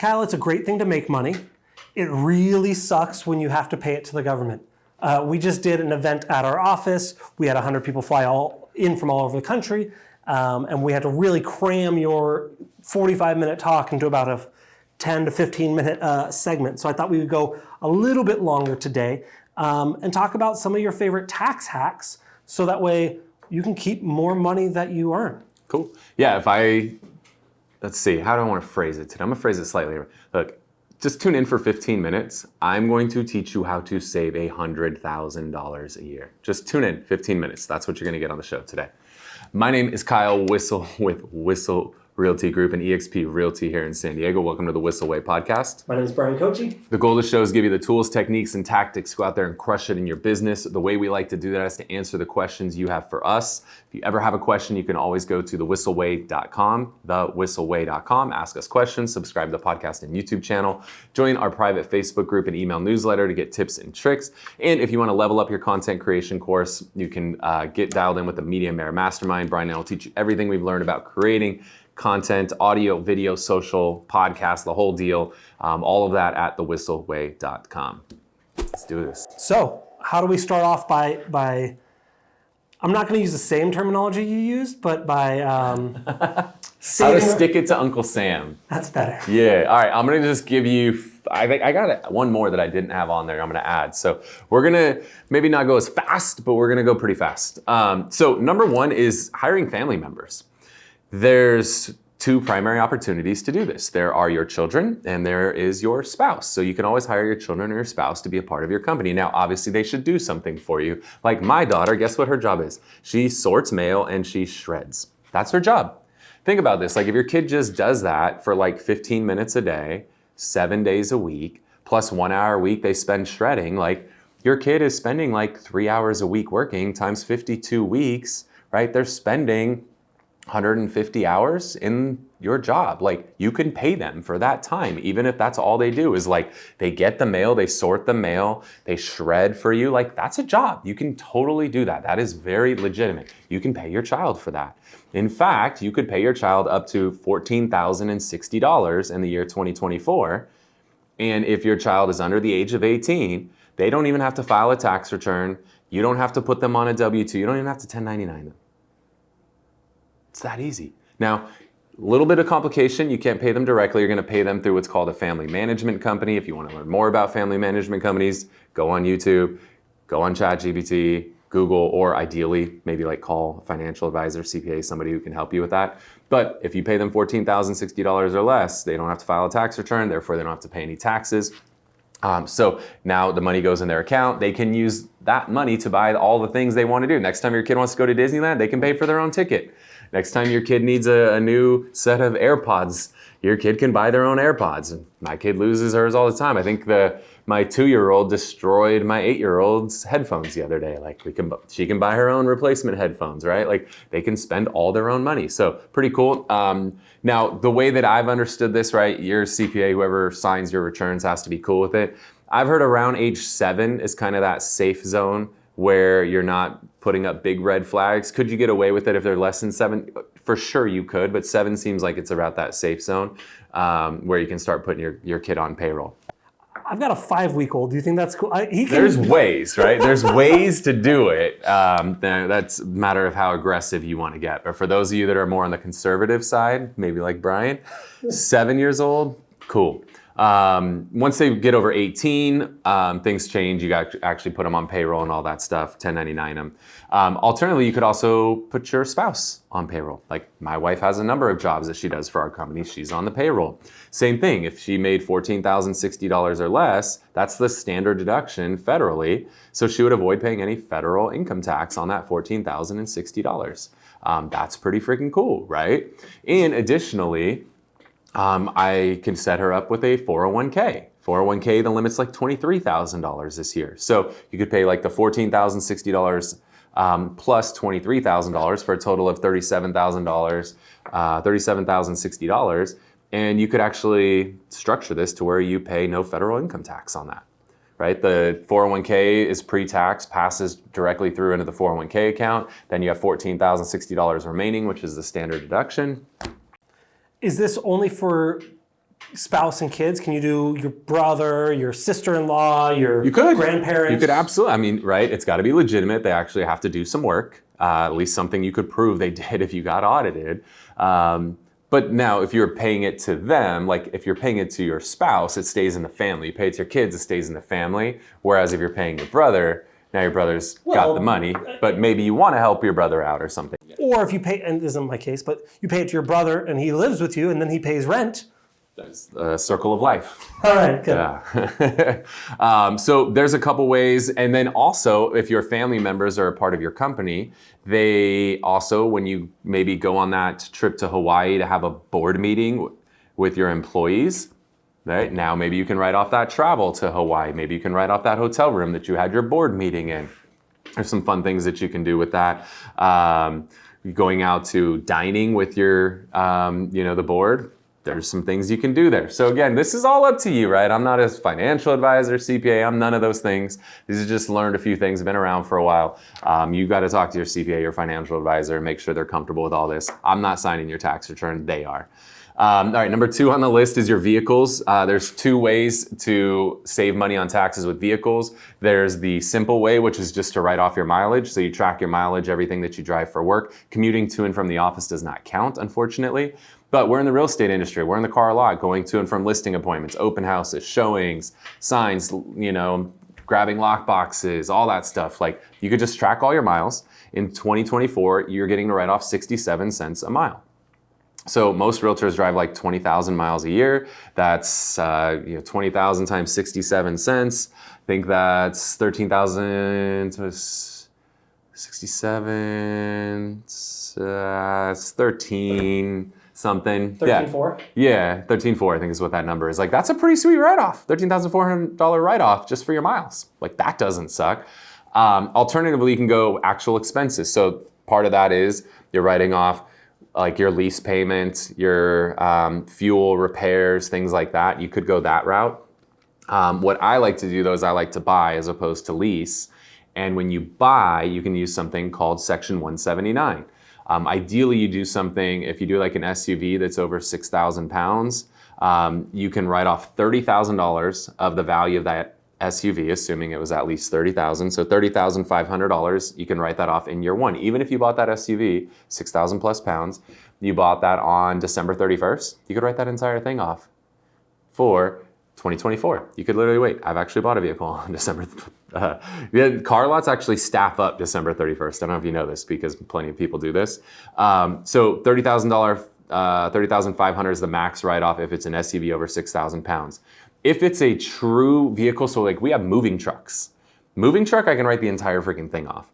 Kyle, it's a great thing to make money. It really sucks when you have to pay it to the government. We just did an event at our office. We had 100 people fly in from all over the country, and we had to really cram your 45-minute talk into about a 10 to 15-minute segment. So I thought we would go a little bit longer today and talk about some of your favorite tax hacks, so that way you can keep more money that you earn. Cool. Yeah, let's see, how do I want to phrase it today? I'm going to phrase it slightly. Look, just tune in for 15 minutes. I'm going to teach you how to save $100,000 a year. Just tune in, 15 minutes. That's what you're going to get on the show today. My name is Kyle Whissel with Whissel Realty Group and eXp Realty here in San Diego. Welcome to the Whissel Way podcast. My name is Bryan Koci. The goal of the show is to give you the tools, techniques, and tactics to go out there and crush it in your business. The way we like to do that is to answer the questions you have for us. If you ever have a question, you can always go to thewhisselway.com, thewhisselway.com, ask us questions, subscribe to the podcast and YouTube channel, join our private Facebook group and email newsletter to get tips and tricks. And if you want to level up your content creation course, you can get dialed in with the Media Mayor Mastermind. Bryan and I will teach you everything we've learned about creating content, audio, video, social, podcast, the whole deal. All of that at thewhisselway.com. Let's do this. So, how do we start off by I'm not going to use the same terminology you used, but by how to stick it to Uncle Sam. That's better. Yeah. All right. I'm going to just give you, I think I got one more that I didn't have on there I'm going to add. So we're going to maybe not go as fast, but we're going to go pretty fast. So number one is hiring family members. There's two primary opportunities to do this. There are your children and there is your spouse. So you can always hire your children or your spouse to be a part of your company. Now, obviously they should do something for you. Like my daughter, guess what her job is? She sorts mail and she shreds. That's her job. Think about this. Like if your kid just does that for like 15 minutes a day, 7 days a week, plus 1 hour a week they spend shredding, like your kid is spending like 3 hours a week working times 52 weeks, right? They're spending 150 hours in your job. Like you can pay them for that time, even if that's all they do is like they get the mail, they sort the mail, they shred for you. Like that's a job. You can totally do that. That is very legitimate. You can pay your child for that. In fact, you could pay your child up to $14,060 in the year 2024. And if your child is under the age of 18, they don't even have to file a tax return. You don't have to put them on a W-2. You don't even have to 1099 them. It's that easy. Now, a little bit of complication, you can't pay them directly. You're going to pay them through what's called a family management company. If you want to learn more about family management companies, go on YouTube, go on ChatGPT, Google, or ideally, maybe like call a financial advisor, CPA, somebody who can help you with that. But if you pay them $14,060 or less, they don't have to file a tax return, therefore they don't have to pay any taxes. So now the money goes in their account. They can use that money to buy all the things they want to do. Next time your kid wants to go to Disneyland, they can pay for their own ticket. Next time your kid needs a new set of AirPods, your kid can buy their own AirPods. And my kid loses hers all the time. I think my 2-year-old destroyed my 8-year-old's headphones the other day. Like she can buy her own replacement headphones, right? Like they can spend all their own money. So pretty cool. Now the way that I've understood this, right? Your CPA, whoever signs your returns has to be cool with it. I've heard around age 7 is kind of that safe zone where you're not putting up big red flags. Could you get away with it if they're less than 7? For sure you could, but 7 seems like it's about that safe zone where you can start putting your kid on payroll. I've got a 5-week-old. Do you think that's cool? There's ways, right? There's ways to do it. That's a matter of how aggressive you want to get. But for those of you that are more on the conservative side, maybe like Bryan, 7 years old, cool. Once they get over 18, things change. You got to actually put them on payroll and all that stuff, 1099 them. Alternatively, you could also put your spouse on payroll. Like my wife has a number of jobs that she does for our company. She's on the payroll. Same thing. If she made $14,060 or less, that's the standard deduction federally. So she would avoid paying any federal income tax on that $14,060. That's pretty freaking cool, right? And additionally, I can set her up with a 401k. 401k, the limit's like $23,000 this year. So you could pay like the $14,060 plus $23,000 for a total of $37,000, $37,060. And you could actually structure this to where you pay no federal income tax on that, right? The 401k is pre-tax, passes directly through into the 401k account. Then you have $14,060 remaining, which is the standard deduction. Is this only for spouse and kids? Can you do your brother, your sister-in-law, your grandparents? You could absolutely. I mean, right? It's got to be legitimate. They actually have to do some work. At least something you could prove they did if you got audited. But now, if you're paying it to them, like if you're paying it to your spouse, it stays in the family. You pay it to your kids, it stays in the family. Whereas if you're paying your brother, now your brother's got the money, but maybe you want to help your brother out or something. Or if you pay, and this isn't my case, but you pay it to your brother and he lives with you and then he pays rent. That's a circle of life. All right, good. Yeah. So there's a couple ways. And then also, if your family members are a part of your company, they also, when you maybe go on that trip to Hawaii to have a board meeting with your employees, right? Now maybe you can write off that travel to Hawaii. Maybe you can write off that hotel room that you had your board meeting in. There's some fun things that you can do with that. Going out to dining with your, the board. There's some things you can do there. So again, this is all up to you, right? I'm not a financial advisor, CPA, I'm none of those things. These are just learned a few things, been around for a while. You got to talk to your CPA, your financial advisor, and make sure they're comfortable with all this. I'm not signing your tax return, they are. All right, number 2 on the list is your vehicles. There's 2 ways to save money on taxes with vehicles. There's the simple way, which is just to write off your mileage. So you track your mileage, everything that you drive for work. Commuting to and from the office does not count, unfortunately. But we're in the real estate industry. We're in the car a lot, going to and from listing appointments, open houses, showings, signs, grabbing lock boxes, all that stuff. Like, you could just track all your miles. In 2024, you're getting to write off 67 cents a mile. So most realtors drive like 20,000 miles a year. That's 20,000 times 67 cents. I think that's 13,000 to 67. It's 13 something. 13.4? Yeah, 13.4 I think is what that number is. Like, that's a pretty sweet write-off. $13,400 write-off just for your miles. Like, that doesn't suck. Alternatively, you can go actual expenses. So part of that is you're writing off like your lease payment, your fuel, repairs, things like that. You could go that route. What I like to do though is I like to buy as opposed to lease. And when you buy, you can use something called Section 179. Ideally, you do something, if you do like an SUV that's over 6,000 pounds, you can write off $30,000 of the value of that SUV, assuming it was at least $30,000. So $30,500, you can write that off in year 1. Even if you bought that SUV, 6,000 plus pounds, you bought that on December 31st, you could write that entire thing off for 2024. You could literally wait. I've actually bought a vehicle on December. Car lots actually staff up December 31st. I don't know if you know this because plenty of people do this. So $30,000, $30,500 is the max write-off if it's an SUV over 6,000 pounds. If it's a true vehicle, so like we have moving trucks. Moving truck, I can write the entire freaking thing off.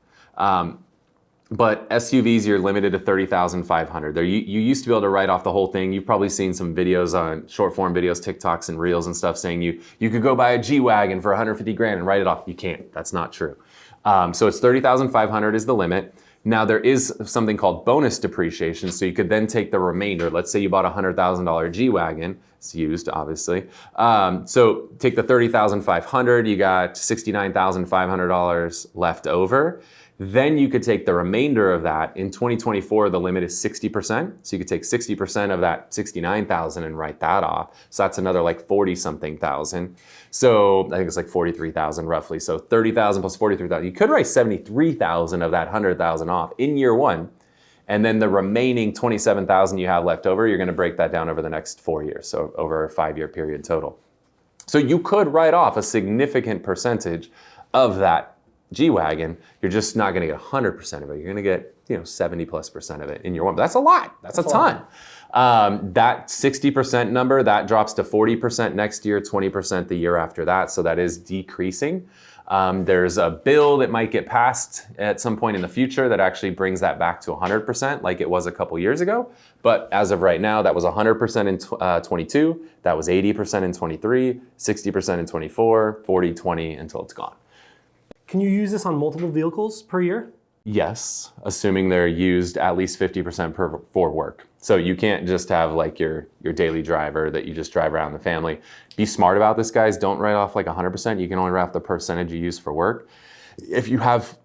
But SUVs, you're limited to $30,500. You used to be able to write off the whole thing. You've probably seen some videos on short form videos, TikToks and Reels and stuff saying you could go buy a G-Wagon for 150 grand and write it off. You can't. That's not true. So it's $30,500 is the limit. Now there is something called bonus depreciation. So you could then take the remainder. Let's say you bought a $100,000 G-Wagon. It's used, obviously. So take the $30,500. You got $69,500 left over. Then you could take the remainder of that. In 2024, the limit is 60%. So you could take 60% of that 69,000 and write that off. So that's another like 40 something thousand. So I think it's like 43,000 roughly. So 30,000 plus 43,000. You could write 73,000 of that 100,000 off in year 1. And then the remaining 27,000 you have left over, you're going to break that down over the next 4 years. So over a 5-year period total. So you could write off a significant percentage of that G-Wagon. You're just not going to get 100% of it. You're going to get 70+% of it in year 1. But that's a lot. That's a ton. That 60% number, that drops to 40% next year, 20% the year after that. So that is decreasing. There's a bill that might get passed at some point in the future that actually brings that back to 100% like it was a couple years ago. But as of right now, that was 100% in 22. That was 80% in 23, 60% in 24, 40, 20 until it's gone. Can you use this on multiple vehicles per year? Yes, assuming they're used at least 50% for work. So you can't just have like your daily driver that you just drive around the family. Be smart about this, guys. Don't write off like 100%. You can only write off the percentage you use for work. If you have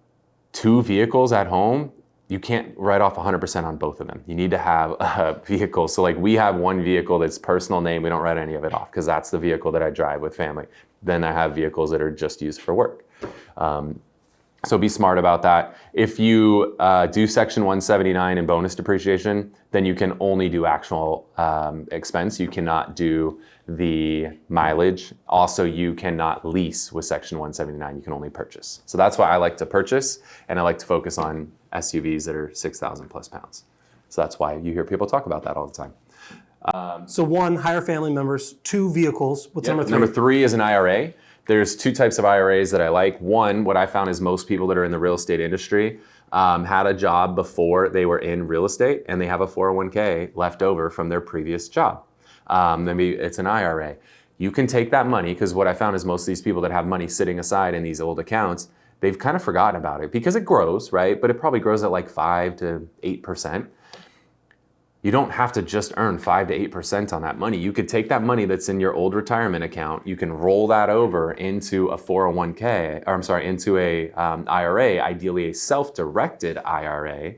2 vehicles at home, you can't write off 100% on both of them. You need to have a vehicle. So like we have one vehicle that's personal name. We don't write any of it off because that's the vehicle that I drive with family. Then I have vehicles that are just used for work. So be smart about that. If you do Section 179 and bonus depreciation, then you can only do actual expense. You cannot do the mileage. Also, you cannot lease with Section 179. You can only purchase. So that's why I like to purchase, and I like to focus on SUVs that are 6,000 plus pounds. So that's why you hear people talk about that all the time. So 1, hire family members. 2, vehicles. What's number 3? Number 3 is an IRA. There's 2 types of IRAs that I like. One, what I found is most people that are in the real estate industry had a job before they were in real estate, and they have a 401k left over from their previous job. Maybe it's an IRA. You can take that money, because what I found is most of these people that have money sitting aside in these old accounts, they've kind of forgotten about it because it grows, right? But it probably grows at like 5 to 8%. You don't have to just earn 5 to 8% on that money. You could take that money that's in your old retirement account, you can roll that over into a 401k, or I'm sorry, into a IRA, ideally a self-directed IRA.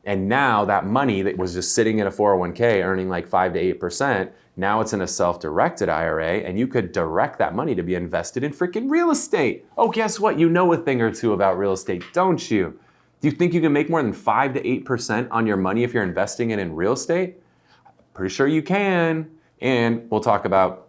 And now that money that was just sitting in a 401k earning like 5 to 8%, now it's in a self-directed IRA, and you could direct that money to be invested in freaking real estate. Oh, guess what? You know a thing or two about real estate, don't you? Do you think you can make more than 5 to 8% on your money if you're investing it in real estate? Pretty sure you can. And we'll talk about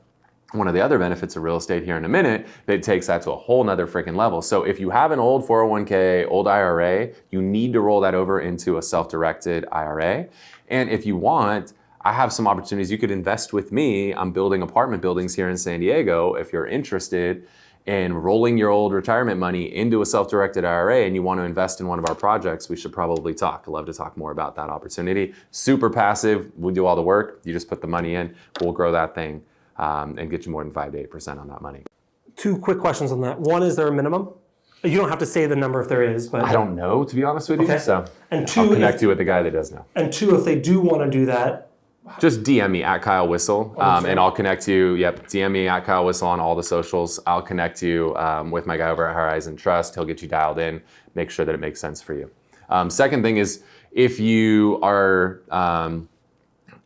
one of the other benefits of real estate here in a minute that takes that to a whole nother freaking level. So if you have an old 401k, old IRA, you need to roll that over into a self-directed IRA. And if you want, I have some opportunities. You could invest with me. I'm building apartment buildings here in San Diego. If you're interested in rolling your old retirement money into a self-directed IRA and you want to invest in one of our projects, we should probably talk. I'd love to talk more about that opportunity. Super passive. We do all the work. You just put the money in. We'll grow that thing and get you more than 5 to 8% on that money. 2 quick questions on that. 1, is there a minimum? You don't have to say the number if there is, but I don't know, to be honest with you. Okay. So And 2, I'll connect you with the guy that does know. And 2, if they do want to do that, Just DM me at Kyle Whissel, and I'll connect you. Yep, DM me at Kyle Whissel on all the socials. I'll connect you with my guy over at Horizon Trust. He'll get you dialed in, make sure that it makes sense for you. Second thing is, if you are,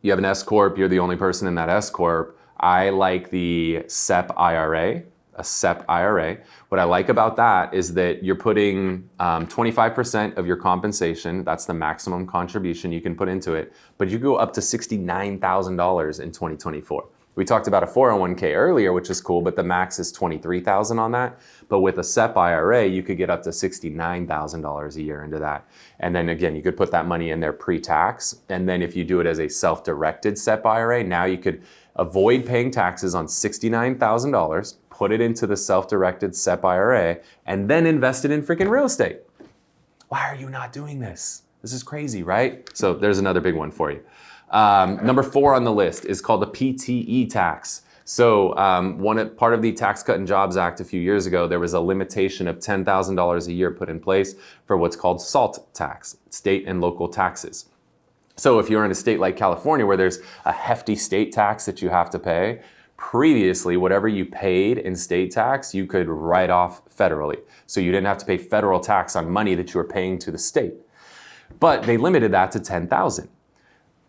you have an S corp, you're the only person in that S corp. I like the SEP IRA. A SEP IRA. What I like about that is that you're putting 25% of your compensation, that's the maximum contribution you can put into it, but you go up to $69,000 in 2024. We talked about a 401k earlier, which is cool, but the max is $23,000 on that. But with a SEP IRA, you could get up to $69,000 a year into that. And then again, you could put that money in there pre-tax. And then if you do it as a self-directed SEP IRA, now you could avoid paying taxes on $69,000, put it into the self-directed SEP IRA, and then invest it in freaking real estate. Why are you not doing this? This is crazy, right? So there's another big one for you. Number 4 on the list is called the PTE tax. So part of the Tax Cut and Jobs Act a few years ago, there was a limitation of $10,000 a year put in place for what's called SALT tax, state and local taxes. So if you're in a state like California where there's a hefty state tax that you have to pay, previously, whatever you paid in state tax, you could write off federally. So you didn't have to pay federal tax on money that you were paying to the state. But they limited that to $10,000.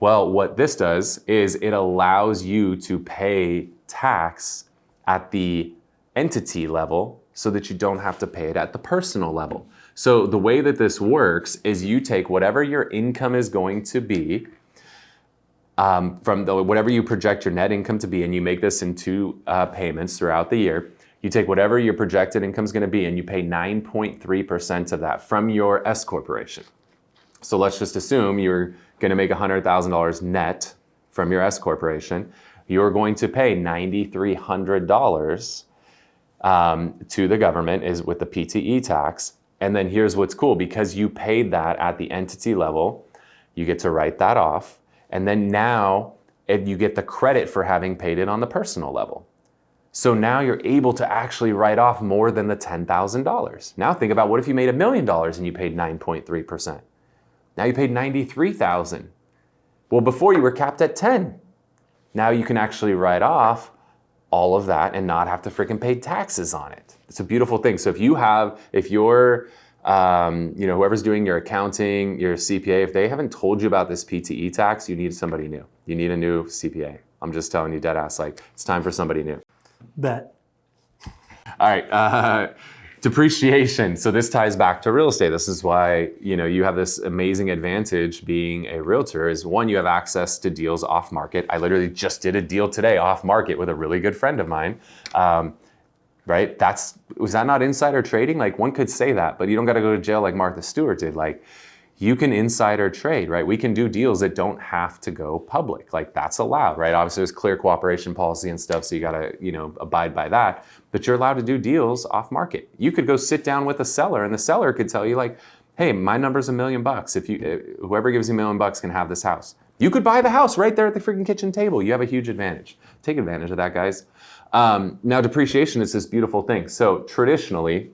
Well, what this does is it allows you to pay tax at the entity level so that you don't have to pay it at the personal level. So the way that this works is you take whatever your income is going to be whatever you project your net income to be, and you make this in 2 payments throughout the year. You take whatever your projected income is going to be and you pay 9.3% of that from your S corporation. So let's just assume you're going to make $100,000 net from your S corporation. You're going to pay $9,300 to the government is with the PTE tax. And then here's what's cool, because you paid that at the entity level, you get to write that off. And then now you get the credit for having paid it on the personal level. So now you're able to actually write off more than the $10,000. Now think about, what if you made $1 million and you paid 9.3%? Now you paid $93,000. Well, before you were capped at 10. Now you can actually write off all of that and not have to freaking pay taxes on it. It's a beautiful thing. So if your Whoever's doing your accounting, your CPA, if they haven't told you about this PTE tax, you need somebody new. You need a new CPA. I'm just telling you dead ass, like it's time for somebody new. Bet. All right, depreciation. So this ties back to real estate. This is why, you have this amazing advantage being a realtor is one, you have access to deals off market. I literally just did a deal today off market with a really good friend of mine. Right? Was that not insider trading? Like one could say that, but you don't got to go to jail like Martha Stewart did. Like you can insider trade, right? We can do deals that don't have to go public. Like that's allowed, right? Obviously there's clear cooperation policy and stuff. So you got to, abide by that, but you're allowed to do deals off market. You could go sit down with a seller and the seller could tell you like, hey, my number's $1 million. Whoever gives you $1 million can have this house. You could buy the house right there at the freaking kitchen table. You have a huge advantage. Take advantage of that, guys. Now depreciation is this beautiful thing. So traditionally,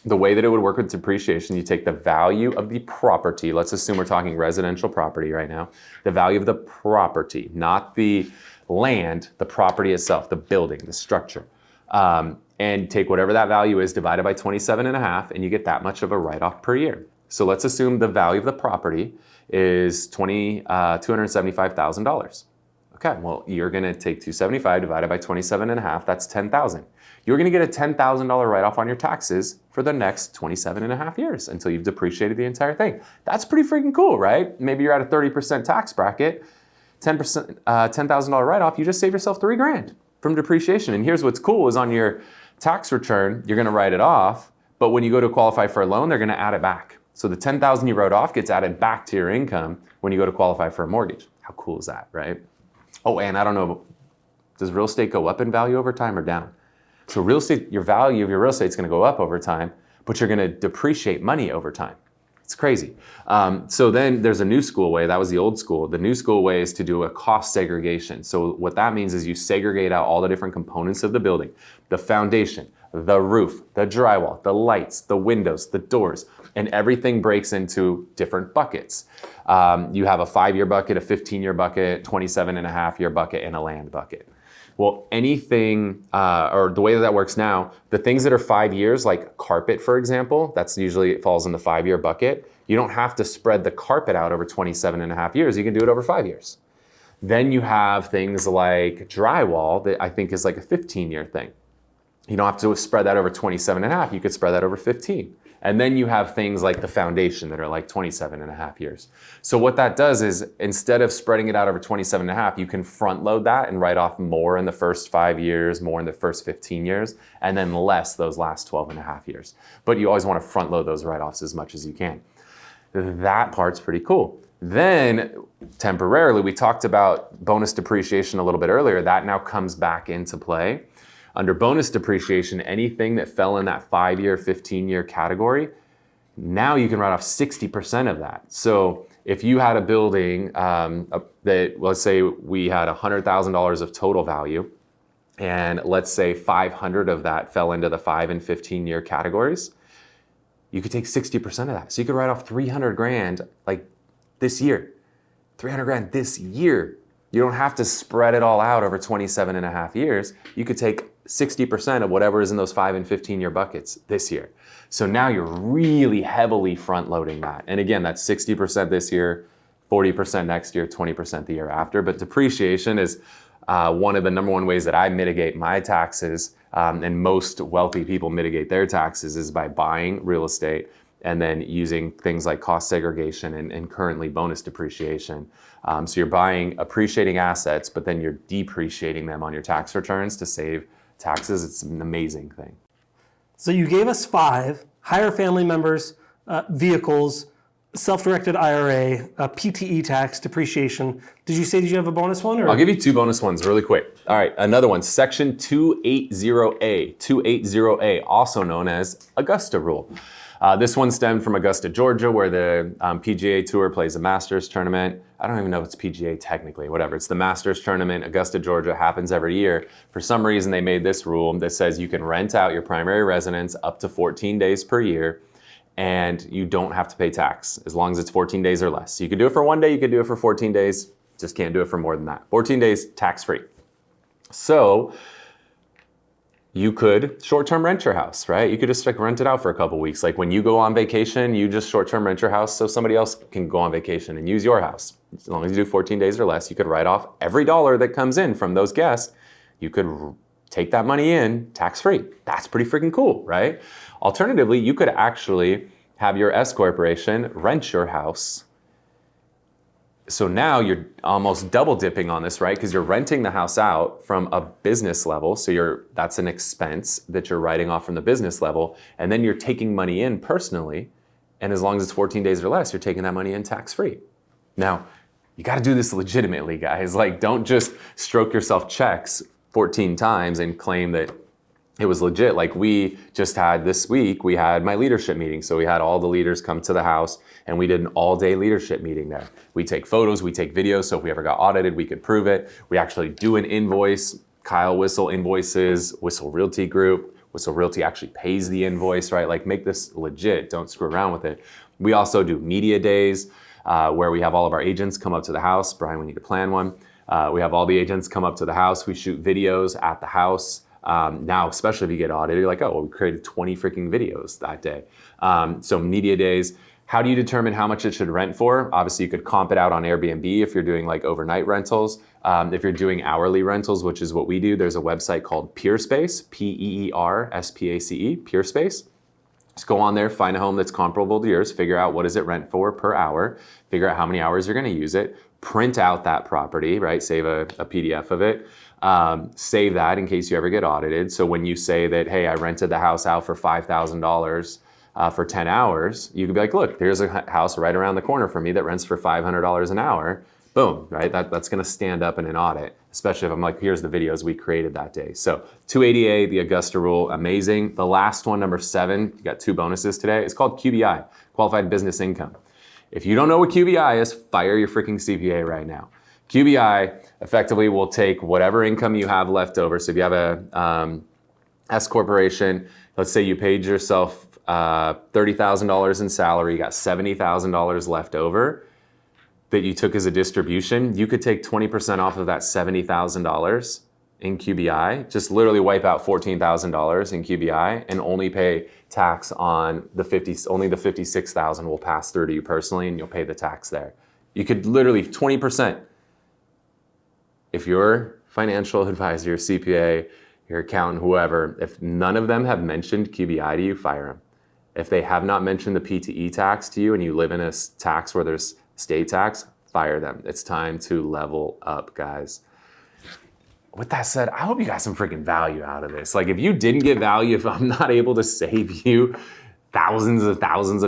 the way that it would work with depreciation, you take the value of the property. Let's assume we're talking residential property right now. The value of the property, not the land, the property itself, the building, the structure. And take whatever that value is divided by 27.5, and you get that much of a write-off per year. So let's assume the value of the property is $275,000. Okay, well, you're gonna take 275 divided by 27.5, that's 10,000. You're gonna get a $10,000 write-off on your taxes for the next 27.5 years until you've depreciated the entire thing. That's pretty freaking cool, right? Maybe you're at a 30% tax bracket, 10%, $10,000 write-off, you just save yourself $3,000 from depreciation. And here's what's cool is on your tax return, you're gonna write it off, but when you go to qualify for a loan, they're gonna add it back. So the 10,000 you wrote off gets added back to your income when you go to qualify for a mortgage. How cool is that, right? Oh, and I don't know, does real estate go up in value over time or down? So real estate, your value of your real estate is going to go up over time, but you're going to depreciate money over time. It's crazy. So then there's a new school way. That was the old school. The new school way is to do a cost segregation. So what that means is you segregate out all the different components of the building, the foundation, the roof, the drywall, the lights, the windows, the doors, and everything breaks into different buckets. You have a 5-year bucket, a 15-year bucket, 27.5-year bucket, and a land bucket. Well, anything, or the way that works now, the things that are 5 years, like carpet, for example, that's usually, it falls in the 5-year bucket. You don't have to spread the carpet out over 27.5 years. You can do it over 5 years. Then you have things like drywall that I think is like a 15-year thing. You don't have to spread that over 27.5. You could spread that over 15. And then you have things like the foundation that are like 27.5 years. So what that does is instead of spreading it out over 27.5, you can front load that and write off more in the first 5 years, more in the first 15 years, and then less those last 12.5 years. But you always want to front load those write-offs as much as you can. That part's pretty cool. Then temporarily, we talked about bonus depreciation a little bit earlier. That now comes back into play. Under bonus depreciation, anything that fell in that 5-year, 15-year category, now you can write off 60% of that. So if you had a building that, let's say we had $100,000 of total value, and let's say 500 of that fell into the 5 and 15-year categories, you could take 60% of that. So you could write off $300,000 like this year, $300,000 this year. You don't have to spread it all out over 27.5 years. You could take 60% of whatever is in those 5 and 15-year buckets this year. So now you're really heavily front loading that. And again, that's 60% this year, 40% next year, 20% the year after. But depreciation is one of the number one ways that I mitigate my taxes, and most wealthy people mitigate their taxes, is by buying real estate and then using things like cost segregation and currently bonus depreciation. So you're buying appreciating assets, but then you're depreciating them on your tax returns to save taxes. It's an amazing thing. So you gave us 5: hire family members, vehicles, self-directed IRA, PTE tax, depreciation. Did you have a bonus one? Or? I'll give you 2 bonus ones really quick. All right, another one, Section 280A. 280A, also known as Augusta Rule. This one stemmed from Augusta, Georgia, where the PGA Tour plays a Masters tournament. I don't even know if it's PGA technically, whatever. It's the Masters tournament. Augusta, Georgia, happens every year. For some reason, they made this rule that says you can rent out your primary residence up to 14 days per year, and you don't have to pay tax as long as it's 14 days or less. So you can do it for 1 day, you can do it for 14 days, just can't do it for more than that. 14 days, tax-free. So You could short-term rent your house, right? You could just like rent it out for a couple weeks. Like when you go on vacation, you just short-term rent your house so somebody else can go on vacation and use your house. As long as you do 14 days or less, you could write off every dollar that comes in from those guests. You could take that money in tax-free. That's pretty freaking cool, right? Alternatively, you could actually have your S corporation rent your house. So now you're almost double dipping on this, right? Because you're renting the house out from a business level. So that's an expense that you're writing off from the business level. And then you're taking money in personally. And as long as it's 14 days or less, you're taking that money in tax-free. Now, you got to do this legitimately, guys. Like, don't just stroke yourself checks 14 times and claim that it was legit. Like we just had this week, we had my leadership meeting. So we had all the leaders come to the house and we did an all-day leadership meeting there. We take photos, we take videos. So if we ever got audited, we could prove it. We actually do an invoice. Kyle Whissel invoices, Whissel Realty Group. Whissel Realty actually pays the invoice, right? Like make this legit, don't screw around with it. We also do media days where we have all of our agents come up to the house. Brian, we need to plan one. We have all the agents come up to the house. We shoot videos at the house. Now, especially if you get audited, you're like, oh, well, we created 20 freaking videos that day. So media days, how do you determine how much it should rent for? Obviously, you could comp it out on Airbnb if you're doing like overnight rentals. If you're doing hourly rentals, which is what we do, there's a website called PeerSpace, PeerSpace, PeerSpace. Just go on there, find a home that's comparable to yours, figure out what does it rent for per hour, figure out how many hours you're gonna use it, print out that property, right? Save a PDF of it. Save that in case you ever get audited. So when you say that, hey, I rented the house out for $5,000 for 10 hours, you could be like, look, there's a house right around the corner for me that rents for $500 an hour. Boom, right? That's gonna stand up in an audit, especially if I'm like, here's the videos we created that day. So 280A, the Augusta Rule, amazing. The last one, number 7, you got 2 bonuses today. It's called QBI, Qualified Business Income. If you don't know what QBI is, fire your freaking CPA right now. QBI effectively will take whatever income you have left over. So if you have a S corporation, let's say you paid yourself $30,000 in salary, you got $70,000 left over that you took as a distribution, you could take 20% off of that $70,000 in QBI, just literally wipe out $14,000 in QBI and only pay tax on only the $56,000 will pass through to you personally and you'll pay the tax there. You could literally 20%. If your financial advisor, your CPA, your accountant, whoever, if none of them have mentioned QBI to you, fire them. If they have not mentioned the PTE tax to you and you live in a tax where there's state tax, fire them. It's time to level up, guys. With that said, I hope you got some freaking value out of this. Like if you didn't get value, if I'm not able to save you thousands of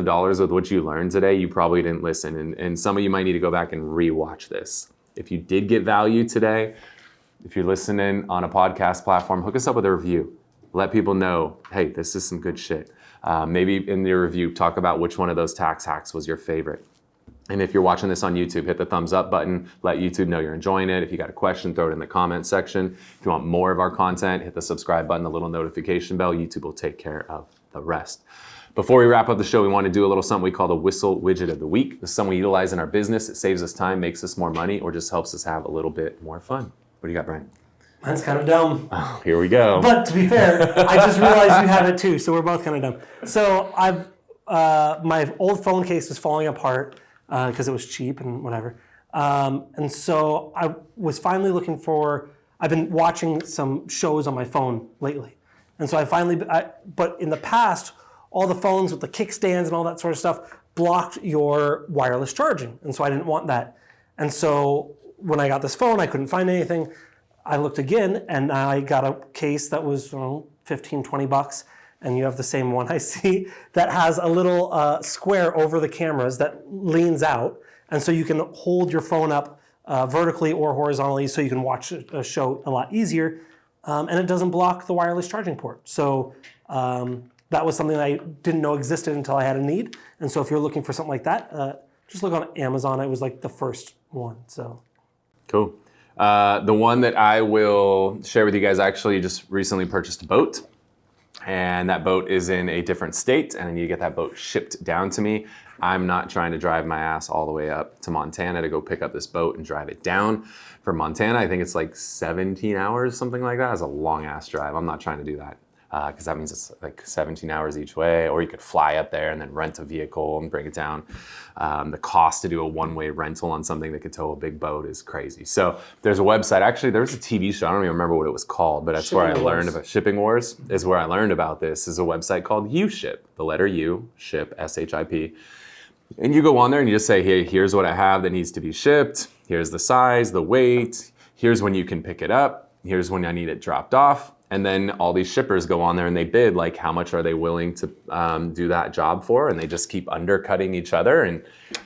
dollars with what you learned today, you probably didn't listen. And some of you might need to go back and rewatch this. If you did get value today, if you're listening on a podcast platform, hook us up with a review. Let people know, hey, this is some good shit. Maybe in your review, talk about which one of those tax hacks was your favorite. And if you're watching this on YouTube, hit the thumbs up button. Let YouTube know you're enjoying it. If you got a question, throw it in the comment section. If you want more of our content, hit the subscribe button, the little notification bell. YouTube will take care of the rest. Before we wrap up the show, we want to do a little something we call the Whissel Widget of the Week. This is something we utilize in our business. It saves us time, makes us more money, or just helps us have a little bit more fun. What do you got, Brian? Mine's kind of dumb. Oh, here we go. But to be fair, I just realized you have it too, so we're both kind of dumb. So my old phone case was falling apart because it was cheap and whatever. And so I was finally looking I've been watching some shows on my phone lately. And so but in the past, all the phones with the kickstands and all that sort of stuff blocked your wireless charging. And so I didn't want that. And so when I got this phone, I couldn't find anything. I looked again and I got a case that was $15, $20. And you have the same one I see that has a little square over the cameras that leans out. And so you can hold your phone up vertically or horizontally so you can watch a show a lot easier. And it doesn't block the wireless charging port. So that was something I didn't know existed until I had a need. And so if you're looking for something like that, just look on Amazon. It was like the first one. So cool. The one that I will share with you guys, I actually just recently purchased a boat. and that boat is in a different state, and I need to get that boat shipped down to me. I'm not trying to drive my ass all the way up to Montana to go pick up this boat and drive it down. For Montana, I think it's like 17 hours, something like that. It's a long ass drive. I'm not trying to do that because that means it's like 17 hours each way, or you could fly up there and then rent a vehicle and bring it down. The cost to do a one-way rental on something that could tow a big boat is crazy. So there's a website, actually there's a TV show, I don't even remember what it was called, but that's where I learned about Shipping Wars, is where I learned about this, is a website called UShip, the letter U, ship, S-H-I-P. And you go on there and you just say, hey, here's what I have that needs to be shipped. Here's the size, the weight. Here's when you can pick it up. Here's when I need it dropped off. And then all these shippers go on there and they bid, like, how much are they willing to do that job for? And they just keep undercutting each other. And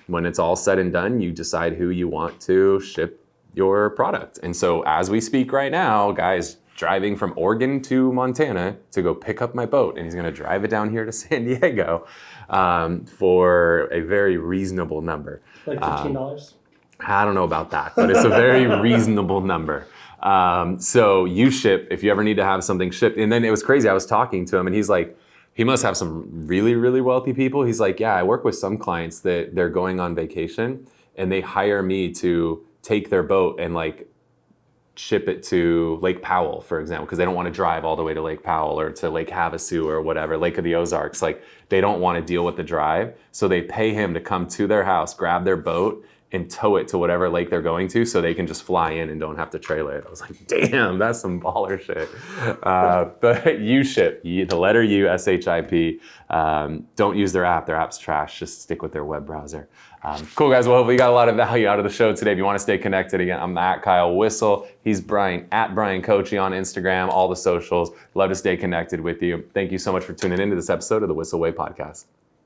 when it's all said and done, you decide who you want to ship your product. And so as we speak right now, guys, driving from Oregon to Montana to go pick up my boat, and he's gonna drive it down here to San Diego for a very reasonable number. Like $15? I don't know about that, but it's a very reasonable number. So UShip, if you ever need to have something shipped, and then it was crazy, I was talking to him and he's like, he must have some really, really wealthy people. He's like, yeah, I work with some clients that they're going on vacation and they hire me to take their boat and like ship it to Lake Powell, for example, because they don't want to drive all the way to Lake Powell or to Lake Havasu or whatever, Lake of the Ozarks. Like, they don't want to deal with the drive. So they pay him to come to their house, grab their boat, and tow it to whatever lake they're going to so they can just fly in and don't have to trailer it. I was like, damn, that's some baller shit. But UShip, the letter U, S-H-I-P. Don't use their app. Their app's trash. Just stick with their web browser. Cool, guys. Well, hopefully you got a lot of value out of the show today. If you want to stay connected, again, I'm at Kyle Whissel. He's Bryan, at Bryan Koci on Instagram, all the socials. Love to stay connected with you. Thank you so much for tuning into this episode of the Whissel Way podcast.